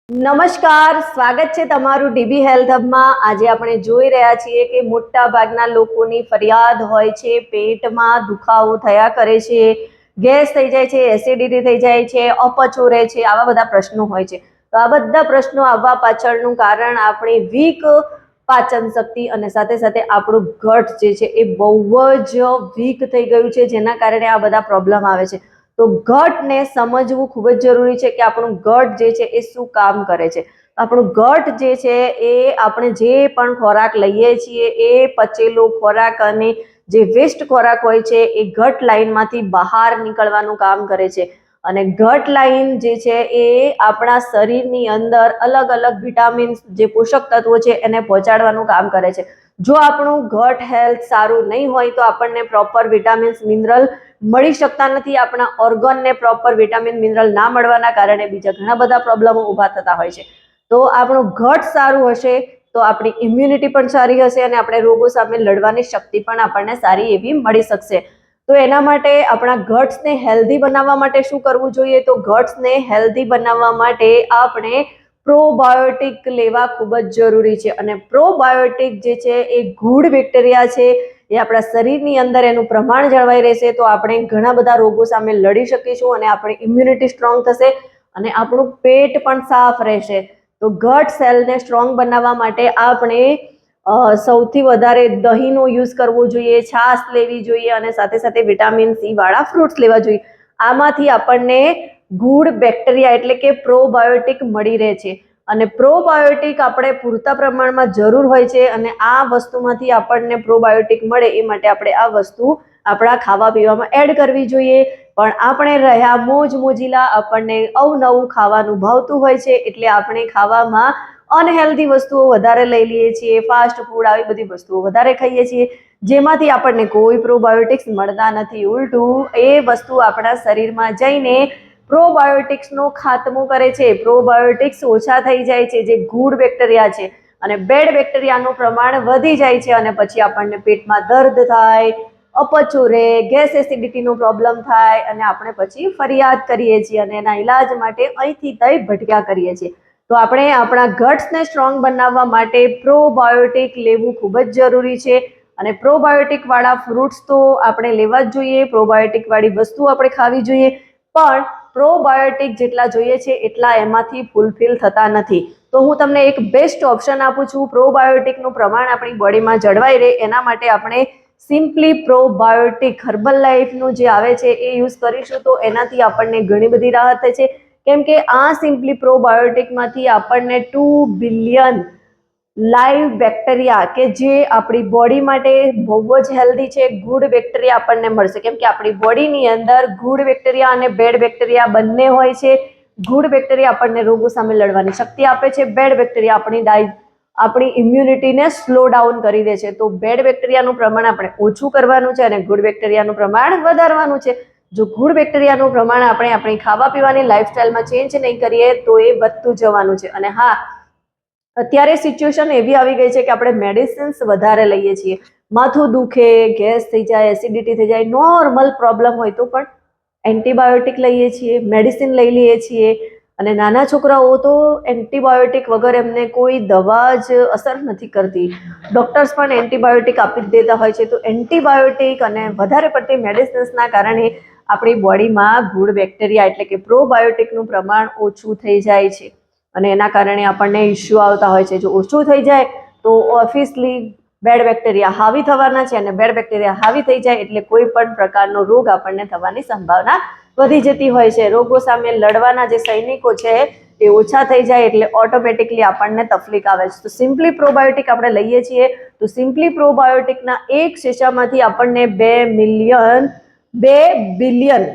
નમસ્કાર, સ્વાગત છે તમારું ડીબી હેલ્થ હબમાં। આજે આપણે જોઈ રહ્યા છીએ કે મોટા ભાગના લોકોની ફરિયાદ હોય છે, પેટમાં દુખાવો થયા કરે છે, ગેસ થઈ જાય છે, એસિડિટી થઈ જાય છે, અપચો રહે છે, આવા બધા પ્રશ્નો હોય છે। તો આ બધા પ્રશ્નો આવવા પાછળનું કારણ આપણી વીક પાચન શક્તિ અને સાથે સાથે આપણું ગટ જે છે એ બહુ જ વીક થઈ ગયું છે, જેના કારણે આ બધા પ્રોબ્લેમ આવે છે। તો ગટને સમજવું ખૂબ જ જરૂરી છે કે આપણું ગટ જે છે એ શું કામ કરે છે। આપણું ગટ જે છે એ આપણે જે પણ ખોરાક લઈએ છીએ એ પચેલો ખોરાક અને જે વેસ્ટ ખોરાક હોય છે એ ગટ લાઈનમાંથી બહાર નીકળવાનું કામ કરે છે। અને ગટ લાઈન જે છે એ આપણા શરીરની અંદર અલગ અલગ વિટામિન્સ જે પોષક તત્વો છે એને પહોંચાડવાનું કામ કરે છે। જો આપણું ગટ હેલ્થ સારું નહીં હોય તો આપણને પ્રોપર વિટામિન્સ મિનરલ મળી શકતા નથી। આપણા ઓર્ગનને પ્રોપર વિટામિન મિનરલ ના મળવાના કારણે બીજા ઘણા બધા પ્રોબ્લેમો ઊભા થતા હોય છે। તો આપણું ગટ સારું હશે તો આપણી ઇમ્યુનિટી પણ સારી હશે અને આપણે રોગો સામે લડવાની શક્તિ પણ આપણને સારી એવી મળી શકશે। તો એના માટે આપણા ગટ્સને હેલ્ધી બનાવવા માટે શું કરવું જોઈએ? તો ગટ્સને હેલ્ધી બનાવવા માટે આપણે પ્રોબાયોટિક લેવા ખૂબ જ જરૂરી છે। અને પ્રોબાયોટિક જે છે એ ગુડ બેક્ટેરિયા છે, એ આપણા શરીરની અંદર એનું પ્રમાણ જળવાઈ રહેશે તો આપણે ઘણા બધા રોગો સામે લડી શકીશું અને આપણી ઇમ્યુનિટી સ્ટ્રોંગ થશે અને આપણું પેટ પણ સાફ રહેશે। તો ગટ સેલને સ્ટ્રોંગ બનાવવા માટે આપણે સૌથી વધારે દહીંનો યુઝ કરવો જોઈએ, છાશ લેવી જોઈએ અને સાથે સાથે વિટામિન સી વાળા ફ્રૂટ્સ લેવા જોઈએ। આમાંથી આપણને ગુડ બેક્ટેરિયા એટલે કે પ્રોબાયોટિક મળી રહે છે અને પ્રોબાયોટિક આપણે પૂરતા પ્રમાણમાં જરૂર હોય છે અને આ વસ્તુમાંથી આપણને પ્રોબાયોટિક મળે એ માટે આપણે આ વસ્તુ આપણા ખાવા પીવામાં એડ કરવી જોઈએ। પણ આપણે રહ્યા મોજ મોજીલા, આપણને અવનવું ખાવાનું ભાવતું હોય છે એટલે આપણે ખાવામાં અનહેલ્ધી વસ્તુઓ વધારે લઈ લઈએ છીએ, ફાસ્ટ ફૂડ આવી બધી વસ્તુઓ વધારે ખાઈએ છીએ, જેમાંથી આપણને કોઈ પ્રોબાયોટિક્સ મળતા નથી। ઉલટું એ વસ્તુ આપણા શરીરમાં જઈને પ્રોબાયોટિક્સનો ખાત્મો કરે છે, પ્રોબાયોટિક્સ ઓછા થઈ જાય છે, જે ગુડ બેક્ટેરિયા છે અને બેડ બેક્ટેરિયાનું પ્રમાણ વધી જાય છે અને પછી આપણને પેટમાં દર્દ થાય, અપચો રહે, ગેસ એસિડિટીનો પ્રોબ્લેમ થાય અને આપણે પછી ફરિયાદ કરીએ છીએ અને એના ઈલાજ માટે અહીંથી તઈ ભટક્યા કરીએ છીએ। તો આપણે આપણા ગટ્સને સ્ટ્રોંગ બનાવવા માટે પ્રોબાયોટિક લેવું ખૂબ જ જરૂરી છે અને પ્રોબાયોટિક વાળા ફ્રૂટ્સ તો આપણે લેવા જ જોઈએ, પ્રોબાયોટિક વાળી વસ્તુ આપણે ખાવી જોઈએ, પણ પ્રોબાયોટિક જેટલા જોઈએ છે એટલા એમાંથી ફૂલફિલ થતા નથી। તો હું તમને એક બેસ્ટ ઓપ્શન આપું છું, પ્રોબાયોટિકનું પ્રમાણ આપણી બોડીમાં જળવાઈ રહે એના માટે આપણે સિમ્પલી પ્રોબાયોટિક હર્બલ લાઈફનું જે આવે છે એ યુઝ કરીશું તો એનાથી આપણને ઘણી બધી રાહત થાય છે। કેમ કે આ સિમ્પલી પ્રોબાયોટિકમાંથી આપણને 2 બિલિયન લાઈવ બેક્ટેરિયા કે જે આપણી બોડી માટે બહુ જ હેલ્ધી છે, ગુડ બેક્ટેરિયા આપણને મળશે। કેમ કે આપણી બોડીની અંદર ગુડ બેક્ટેરિયા અને બેડ બેક્ટેરિયા બંને હોય છે। ગુડ બેક્ટેરિયા આપણને રોગો સામે લડવાની શક્તિ આપે છે, બેડ બેક્ટેરિયા આપણી ઇમ્યુનિટીને સ્લો ડાઉન કરી દે છે। તો બેડ બેક્ટેરિયાનું પ્રમાણ આપણે ઓછું કરવાનું છે અને ગુડ બેક્ટેરિયાનું પ્રમાણ વધારવાનું છે। જો ગુડ બેક્ટેરિયાનું પ્રમાણ આપણે આપણી ખાવા પીવાની લાઈફસ્ટાઈલમાં ચેન્જ નહીં કરીએ તો એ વધતું જવાનું છે। અને હા, અત્યારે સિચ્યુએશન એવી આવી ગઈ છે કે આપણે મેડિસિન્સ વધારે લઈએ છીએ, માથું દુખે, ગેસ થઈ જાય, એસિડિટી થઈ જાય, નોર્મલ પ્રોબ્લેમ હોય તો પણ એન્ટીબાયોટિક લઈએ છીએ, મેડિસિન લઈ લઈએ છીએ અને નાના છોકરાઓ તો એન્ટીબાયોટિક વગર એમને કોઈ દવા જ અસર નથી કરતી, ડૉક્ટર્સ પણ એન્ટીબાયોટિક આપી જ દેતા હોય છે। તો એન્ટીબાયોટિક અને વધારે પડતી મેડિસિન્સના કારણે આપણી બોડીમાં ગુડ બેક્ટેરિયા એટલે કે પ્રોબાયોટિકનું પ્રમાણ ઓછું થઈ જાય છે અને એના કારણે આપણને ઇસ્યુ આવતા હોય છે। જો ઓછું થઈ જાય તો ઓબ્વિયસલી બેડ બેક્ટેરિયા હાવી થવાના છે અને બેડ બેક્ટેરિયા હાવી થઈ જાય એટલે કોઈ પણ પ્રકારનો રોગ આપણને થવાની સંભાવના વધી જતી હોય છે। રોગો સામે લડવાના જે સૈનિકો છે એ ઓછા થઈ જાય એટલે ઓટોમેટિકલી આપણને તકલીફ આવે છે। તો સિમ્પલી પ્રોબાયોટિક આપણે લઈએ છીએ તો સિમ્પલી પ્રોબાયોટિકના એક શીશામાંથી આપણને 2 બિલિયન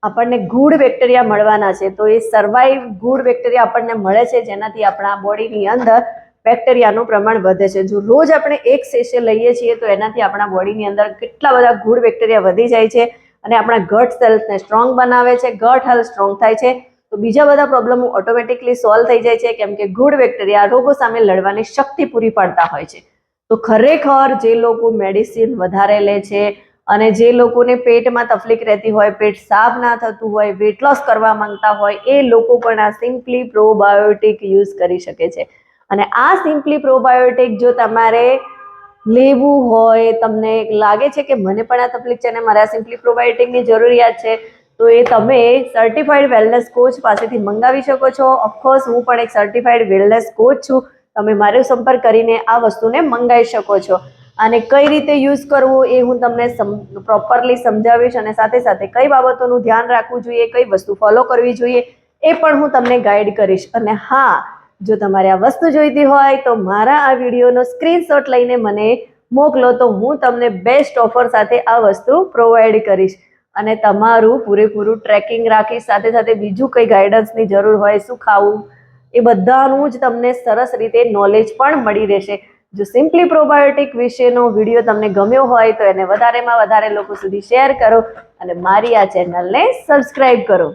આપણને ગુડ બેક્ટેરિયા મળવાના છે। તો એ સર્વાઈવ ગુડ બેક્ટેરિયા આપણને મળે છે જેનાથી આપણા બોડીની અંદર બેક્ટેરિયાનું પ્રમાણ વધે છે। જો રોજ આપણે એક સેશે લઈએ છીએ તો એનાથી આપણા બોડીની અંદર કેટલા બધા ગુડ બેક્ટેરિયા વધી જાય છે અને આપણા ગટ સેલ્સને સ્ટ્રોંગ બનાવે છે। ગટ હેલ્થ સ્ટ્રોંગ થાય છે તો બીજા બધા પ્રોબ્લેમો ઓટોમેટિકલી સોલ્વ થઈ જાય છે કેમ કે ગુડ બેક્ટેરિયા રોગો સામે લડવાની શક્તિ પૂરી પાડતા હોય છે। તો ખરેખર જે લોકો મેડિસિન વધારે લે છે, અને જે લોકોને પેટમાં તકલીફ રહેતી હોય, પેટ સાફ ના થતું હોય, વેટ લોસ કરવા માંગતા હોય, એ લોકો પણ આ સિમ્પલી પ્રોબાયોટિક યુઝ કરી શકે છે. અને આ સિમ્પલી પ્રોબાયોટિક જો તમારે લેવું હોય, તમને લાગે છે કે મને પણ આ તકલીફ છે અને મારે આ સિમ્પલી પ્રોબાયોટિકની જરૂરિયાત છે, તો એ તમે સર્ટિફાઈડ વેલનેસ કોચ પાસેથી મંગાવી શકો છો. ઓફકોર્સ હું પણ એક સર્ટિફાઈડ વેલનેસ કોચ છું. તમે મારો સંપર્ક કરીને આ વસ્તુને મંગાવી શકો છો. અને કઈ રીતે યુઝ કરવું એ હું તમને પ્રોપરલી સમજાવીશ, અને સાથે સાથે કઈ બાબતોનું ધ્યાન રાખવું જોઈએ, કઈ વસ્તુ ફોલો કરવી જોઈએ એ પણ હું તમને ગાઈડ કરીશ. અને હા, જો તમારે આ વસ્તુ જોઈતી હોય તો મારા આ વિડીયોનો સ્ક્રીનશોટ લઈને મને મોકલો, તો હું તમને બેસ્ટ ઓફર સાથે આ વસ્તુ પ્રોવાઈડ કરીશ અને તમારું પૂરેપૂરું ટ્રેકિંગ રાખીશ. સાથે સાથે બીજું કંઈ ગાઈડન્સની જરૂર હોય, શું ખાવું, એ બધાનું જ તમને સરસ રીતે નોલેજ પણ મળી રહેશે. જો સિમ્પલી પ્રોબાયોટિક વિશેનો વિડીયો તમને ગમ્યો હોય તો એને વધારેમાં વધારે લોકો સુધી શેર કરો અને મારી આ ચેનલને સબસ્ક્રાઈબ કરો.